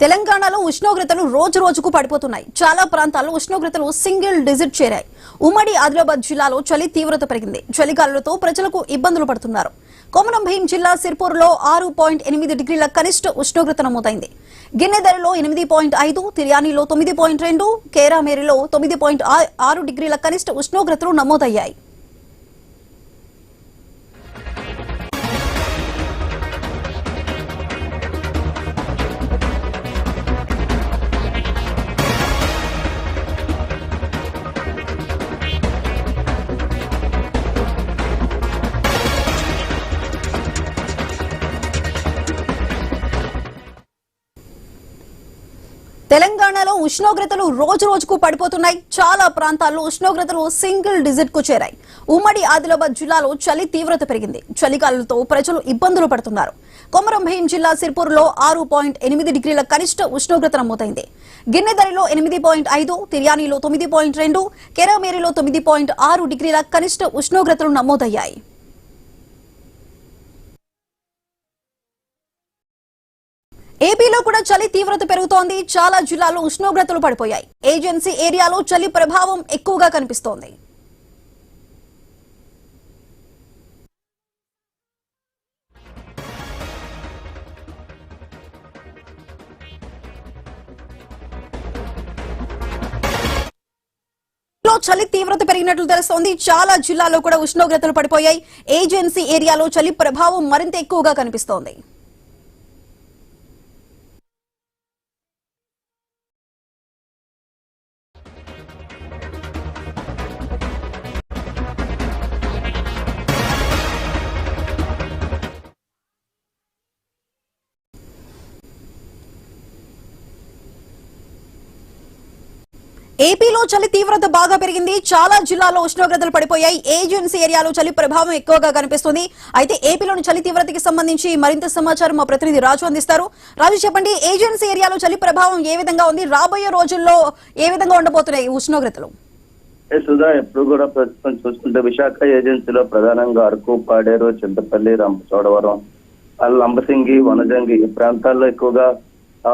తెలంగాణలో ఉష్ణోగ్రతలు రోజు రోజుకు పడిపోతున్నాయి. చాలా ప్రాంతాల్లో ఉష్ణోగ్రతలు సింగిల్ డిజిట్ చేరాయి. ఉమ్మడి ఆదిలాబాద్ జిల్లాలో చలి తీవ్రత పెరిగింది. చలిగాలులతో ప్రజలకు ఇబ్బందులు పడుతున్నారు. కొమరం భీం జిల్లా సిర్పూర్లో 6.8 డిగ్రీల కనిష్ట ఉష్ణోగ్రత నమోదైంది. గిన్నెదరిలో 8.5, తిర్యానీలో 9.2, కేరామేరిలో 9.6 డిగ్రీల కనిష్ట ఉష్ణోగ్రతలు నమోదయ్యాయి. తెలంగాణలో ఉష్ణోగ్రతలు రోజు రోజుకు పడిపోతున్నాయి. చాలా ప్రాంతాల్లో ఉష్ణోగ్రతలు సింగిల్ డిజిట్ కు చేరాయి. ఉమ్మడి ఆదిలాబాద్ జిల్లాలో చలి తీవ్రత పెరిగింది. చలిగాలులతో ప్రజలు ఇబ్బందులు పడుతున్నారు. కొమరం భీం జిల్లా సిర్పూర్లో 6.8 డిగ్రీల కనిష్ట ఉష్ణోగ్రత నమోదైంది. గిన్నెదరిలో 8.5, తిర్యానీలో 9.2, కేరామేరిలో 9.6 డిగ్రీల కనిష్ట ఉష్ణోగ్రతలు నమోదయ్యాయి. ఏపీలో కూడా చలి తీవ్రత పెరుగుతోంది. చాలా జిల్లాల్లో ఉష్ణోగ్రతలు పడిపోయాయి. ఏజెన్సీ ఏరియాలో చలి ప్రభావం ఎక్కువగా కనిపిస్తోంది. చలి తీవ్రత పెరిగినట్లు తెలుస్తోంది. చాలా జిల్లాల్లో కూడా ఉష్ణోగ్రతలు పడిపోయాయి. ఏజెన్సీ ఏరియాలో చలి ప్రభావం మరింత ఎక్కువగా కనిపిస్తోంది. ఏపీలో చలి తీవ్రత బాగా పెరిగింది. చాలా జిల్లాల్లో ఉష్ణోగ్రతలు పడిపోయాయి. ఏజెన్సీ ఏరియాలో చలి ప్రభావం ఎక్కువగా కనిపిస్తుంది. అయితే ఏపీలోని చలి తీవ్రతకి సంబంధించి మరింత సమాచారం మా ప్రతినిధి రాజు అందిస్తారు. రాజు, చెప్పండి, ఏజెన్సీ ఏరియాలో చలి ప్రభావం ఏ విధంగా ఉంది? రాబోయే రోజుల్లో ఏ విధంగా ఉండబోతున్నాయి ఉష్ణోగ్రతలు? సుధా, ఎప్పుడు కూడా ప్రస్తుతం చూసుకుంటే విశాఖ ఏజెన్సీలో ప్రధానంగా అరకు, పాడేరు, చింతపల్లి, రంపచోడవరం, లంబసింగి, వనజంగి ఈ ప్రాంతాల్లో ఎక్కువగా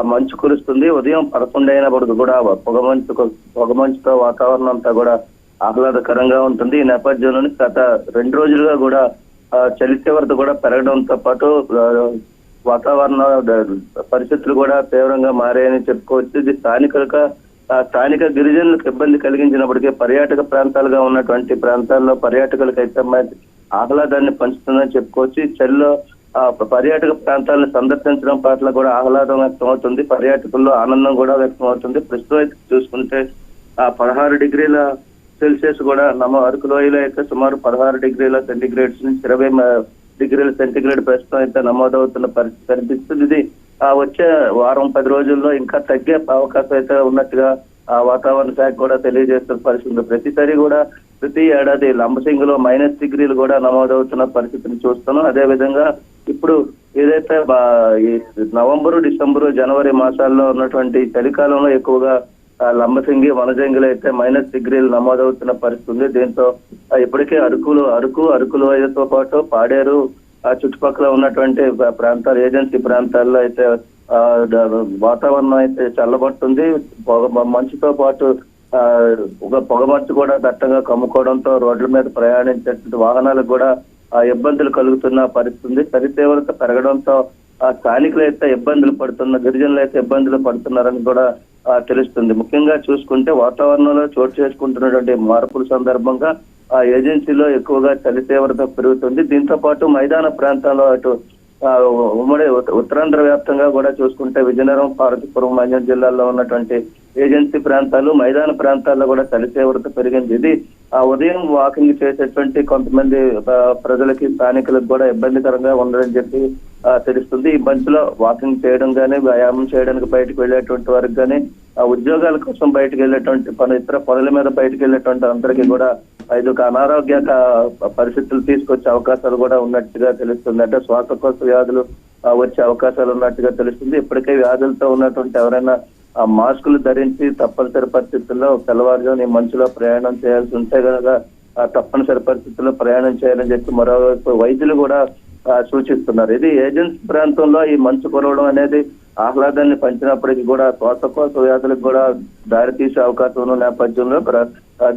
మంచు కురుస్తుంది. ఉదయం 11 అయినప్పుడు కూడా పొగమంచుతో వాతావరణం అంతా కూడా ఆహ్లాదకరంగా ఉంటుంది. ఈ నేపథ్యంలోని గత 2 రోజులుగా కూడా చలి తీవ్రత కూడా పెరగడంతో పాటు వాతావరణ పరిస్థితులు కూడా తీవ్రంగా మారాయని చెప్పుకోవచ్చు. ఇది స్థానిక గిరిజనులకు ఇబ్బంది కలిగించినప్పటికీ పర్యాటక ప్రాంతాలుగా ఉన్నటువంటి ప్రాంతాల్లో పర్యాటకులకు అయితే ఆహ్లాదాన్ని పంచుతుందని చెప్పుకోవచ్చు. ఈ చలిలో పర్యాటక ప్రాంతాలను సందర్శించడం పట్ల కూడా ఆహ్లాదం వ్యక్తం అవుతుంది. పర్యాటకుల్లో ఆనందం కూడా వ్యక్తం అవుతుంది. ప్రస్తుతం అయితే చూసుకుంటే 16 డిగ్రీల సెల్సియస్ కూడా అరకు లోయలో అయితే సుమారు 16 డిగ్రీల సెంటీగ్రేడ్స్ నుంచి 20 డిగ్రీల సెంటీగ్రేడ్ ప్రస్తుతం అయితే నమోదవుతున్న పరిస్థితి కనిపిస్తుంది. ఇది వచ్చే వారం 10 రోజుల్లో ఇంకా తగ్గే అవకాశం అయితే ఉన్నట్టుగా వాతావరణ శాఖ కూడా తెలియజేస్తున్న పరిస్థితి. ప్రతి ఏడాది లంబసింగిలో -డిగ్రీలు కూడా నమోదవుతున్న పరిస్థితిని చూస్తున్నాం. అదే విధంగా ఇప్పుడు ఏదైతే ఈ నవంబరు, డిసెంబరు, జనవరి మాసాల్లో ఉన్నటువంటి చలికాలంలో ఎక్కువగా లంబసింగి, వనజంగిలో అయితే -డిగ్రీలు నమోదవుతున్న పరిస్థితి ఉంది. దీంతో ఇప్పటికే అరకు లోయతో పాటు పాడేరు చుట్టుపక్కల ఉన్నటువంటి ప్రాంతాలు, ఏజెన్సీ ప్రాంతాల్లో అయితే వాతావరణం అయితే చల్లబడుతుంది. మంచుతో పాటు పొగమంచు కూడా దట్టంగా కమ్ముకోవడంతో రోడ్ల మీద ప్రయాణించేటువంటి వాహనాలకు కూడా ఇబ్బందులు కలుగుతున్న పరిస్థితి. చలి తీవ్రత పెరగడంతో స్థానికులు అయితే గిరిజనులు అయితే ఇబ్బందులు పడుతున్నారని కూడా తెలుస్తుంది. ముఖ్యంగా చూసుకుంటే వాతావరణంలో చోటు చేసుకుంటున్నటువంటి మార్పుల సందర్భంగా ఏజెన్సీలో ఎక్కువగా చలి తీవ్రత పెరుగుతుంది. దీంతో పాటు మైదాన ప్రాంతాల్లో అటు ఉమ్మడి ఉత్తరాంధ్ర వ్యాప్తంగా కూడా చూసుకుంటే విజయనగరం, పార్వతీపురం, మన్యం జిల్లాల్లో ఉన్నటువంటి ఏజెన్సీ ప్రాంతాలు, మైదాన ప్రాంతాల్లో కూడా చలి తీవ్రత పెరిగింది. ఇది ఉదయం వాకింగ్ చేసేటువంటి కొంతమంది ప్రజలకి, స్థానికులకు కూడా ఇబ్బందికరంగా ఉందని చెప్పి తెలుస్తుంది. ఈ మంచులో వాకింగ్ చేయడం కానీ, వ్యాయామం చేయడానికి బయటకు వెళ్ళేటువంటి వారికి కానీ, ఉద్యోగాల కోసం బయటకు వెళ్ళేటువంటి ఇతర పనుల మీద బయటకు వెళ్ళేటువంటి అందరికీ కూడా ఇది ఒక అనారోగ్య పరిస్థితులు తీసుకొచ్చే అవకాశాలు కూడా ఉన్నట్టుగా తెలుస్తుంది. అంటే శ్వాసకోశ వ్యాధులు వచ్చే అవకాశాలు ఉన్నట్టుగా తెలుస్తుంది. ఇప్పటికే వ్యాధులతో ఉన్నటువంటి ఎవరైనా మాస్కులు ధరించి తప్పనిసరి పరిస్థితుల్లో తెల్లవారుజామున మంచులో ప్రయాణం చేయాల్సి ఉంటే కనుక తప్పనిసరి పరిస్థితుల్లో ప్రయాణం చేయాలని చెప్పి మరోవైపు వైద్యులు కూడా సూచిస్తున్నారు. ఇది ఏజెన్సీ ప్రాంతంలో ఈ మంచు కురవడం అనేది ఆహ్లాదాన్ని పంచినప్పటికీ కూడా శ్వాసకోశ వ్యాధులకు కూడా దారితీసే అవకాశం ఉన్న నేపథ్యంలో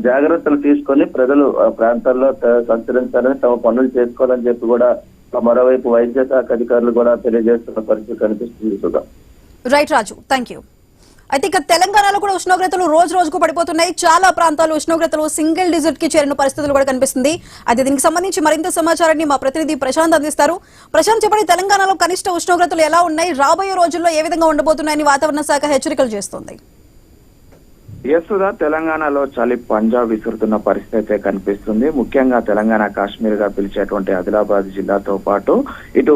జాగ్రత్తలు తీసుకొని ప్రజలు ఆ ప్రాంతాల్లో సంచరించాలని తమ పనులు చేసుకోవాలని చెప్పి కూడా మరోవైపు వైద్య శాఖ అధికారులు కూడా తెలియజేస్తున్న పరిస్థితి కనిపిస్తుంది Sudha. Right Raju, thank you. అయితే ఇక తెలంగాణలో కూడా ఉష్ణోగ్రతలు రోజు రోజుకు పడిపోతున్నాయి. చాలా ప్రాంతాల్లో ఉష్ణోగ్రతలు సింగిల్ డిజిట్ కి చేరిన పరిస్థితులు కూడా కనిపిస్తుంది. అయితే దీనికి సంబంధించి మరింత సమాచారాన్ని మా ప్రతినిధి ప్రశాంత్ అందిస్తారు. ప్రశాంత్, చెప్పండి, తెలంగాణలో కనిష్ట ఉష్ణోగ్రతలు ఎలా ఉన్నాయి, రాబోయే రోజుల్లో ఏ విధంగా ఉండబోతున్నాయని వాతావరణ శాఖ హెచ్చరికలు చేస్తోంది? సుధా, తెలంగాణలో చలి పంజాబ్ విసురుతున్న పరిస్థితి అయితే కనిపిస్తుంది. ముఖ్యంగా తెలంగాణ కాశ్మీర్ గా పిలిచేటువంటి ఆదిలాబాద్ జిల్లాతో పాటు ఇటు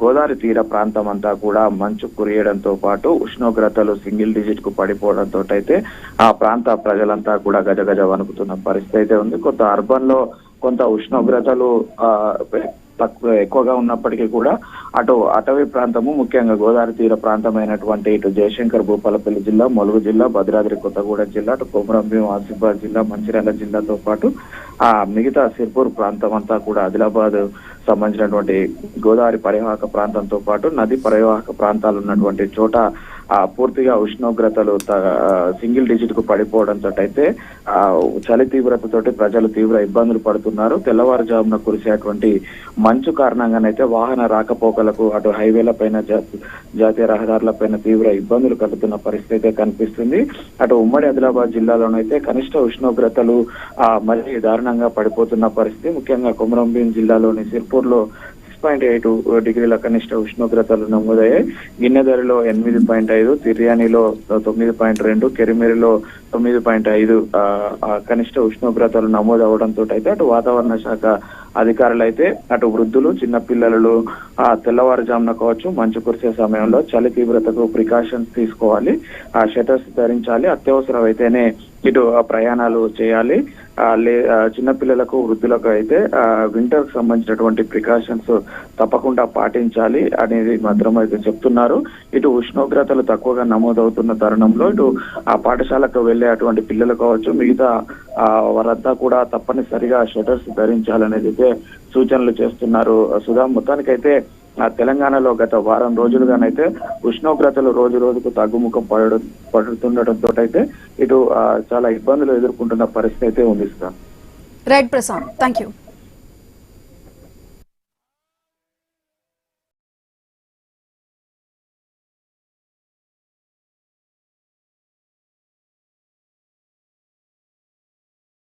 గోదావరి తీర ప్రాంతం అంతా కూడా మంచు కురియడంతో పాటు ఉష్ణోగ్రతలు సింగిల్ డిజిట్ కు పడిపోవడంతో అయితే ఆ ప్రాంత ప్రజలంతా కూడా గజగజ వణుకుతున్న పరిస్థితి అయితే ఉంది. కొంత అర్బన్ లో కొంత ఉష్ణోగ్రతలు ఎక్కువగా ఉన్నప్పటికీ కూడా అటు అటవీ ప్రాంతము, ముఖ్యంగా గోదావరి తీర ప్రాంతమైనటువంటి ఇటు జయశంకర్ భూపాలపల్లి జిల్లా, ములుగు జిల్లా, భద్రాద్రి కొత్తగూడెం జిల్లా, అటు కొమరంభీం ఆసిఫాబాద్ జిల్లా, మంచిర్యాల జిల్లాతో పాటు ఆ మిగతా సిర్పూర్ ప్రాంతం అంతా కూడా ఆదిలాబాద్ సంబంధించినటువంటి గోదావరి పరివాహక ప్రాంతంతో పాటు నది పరివాహక ప్రాంతాలు ఉన్నటువంటి చోట పూర్తిగా ఉష్ణోగ్రతలు సింగిల్ డిజిట్ కు పడిపోవడంతో అయితే చలి తీవ్రతతోటి ప్రజలు తీవ్ర ఇబ్బందులు పడుతున్నారు. తెల్లవారుజామున కురిసేటువంటి మంచు కారణంగానైతే వాహన రాకపోకలకు అటు హైవేల పైన, జాతీయ రహదారుల పైన తీవ్ర ఇబ్బందులు కలుగుతున్న పరిస్థితి కనిపిస్తుంది. అటు ఉమ్మడి ఆదిలాబాద్ జిల్లాలోనైతే కనిష్ట ఉష్ణోగ్రతలు మళ్ళీ దారుణంగా పడిపోతున్న పరిస్థితి. ముఖ్యంగా కొమరంభీం జిల్లాలోని సిర్పూర్ లో 6.8 డిగ్రీల కనిష్ట ఉష్ణోగ్రతలు నమోదయ్యాయి. గిన్నెదరిలో 8.5, తిర్యానిలో 9.2, కెరిమెరిలో 9.5 కనిష్ట ఉష్ణోగ్రతలు నమోదవడంతో అయితే అటు వాతావరణ శాఖ అధికారులు అయితే అటు వృద్ధులు, చిన్నపిల్లలు తెల్లవారుజామున కావచ్చు మంచు కురిసే సమయంలో చలి తీవ్రతకు ప్రికాషన్స్ తీసుకోవాలి, షటర్స్ ధరించాలి, అత్యవసరం అయితేనే ఇటు ప్రయాణాలు చేయాలి. చిన్నపిల్లలకు, వృద్ధులకు అయితే వింటర్ కు సంబంధించినటువంటి ప్రికాషన్స్ తప్పకుండా పాటించాలి అనేది మాత్రం అయితే చెప్తున్నారు. ఇటు ఉష్ణోగ్రతలు తక్కువగా నమోదవుతున్న తరుణంలో ఇటు ఆ పాఠశాలకు వెళ్లే అటువంటి పిల్లలు కావచ్చు, మిగతా వారంతా కూడా తప్పనిసరిగా షటర్స్ ధరించాలనేది అయితే సూచనలు చేస్తున్నారు. సుధా, మొత్తానికైతే తెలంగాణలో గత వారం రోజులుగానైతే ఉష్ణోగ్రతలు రోజు రోజుకు తగ్గుముఖం పడుతుండటంతో అయితే ఇటు చాలా ఇబ్బందులు ఎదుర్కొంటున్న పరిస్థితి అయితే ఉంది. Right Prashanth, thank you.